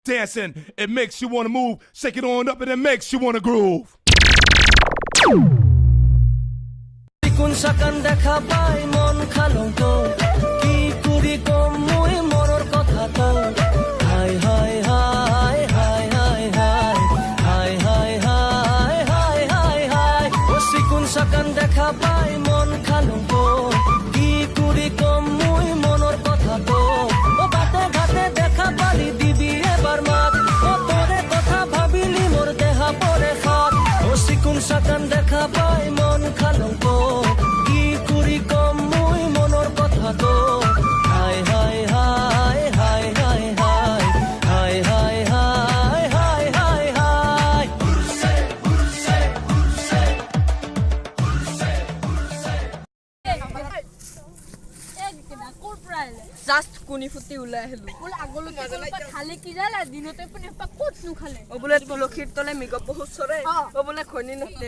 Dancing, it makes you wanna move. Shake it on up and it makes you wanna groove. কোন সাকান দেখা পাই মন খালন্ত কি করি কম মুই মনৰ কথা তো হাই হাই হাই হাই হাই হাই হাই হাই হাই হাই হাই হাই ওসি কোন সাকান দেখা পাই মন খালন্ত কি করি কম মুই মনৰ কথা তো ও বাটে ঘাটে দেখা পালি দিবি এবার মাত ও তোরে কথা ভাবিলি মোর দেহা পরে খাত ওসি কোন সাকান দেখা পাই মন খালন্ত হাই হাই হাই হাই হাই হাই হাই হাই হাই হাই হাই হাই জাস্ট কুনি ফুটি ওলাই আহিলো বোলে আগলৈকে খালে কি জালা দিনতে पनि ক'ত नु খালে ও বোলে তুলসীৰ তলে মৃগ বহুত চৰে ও বোলে খনি নতে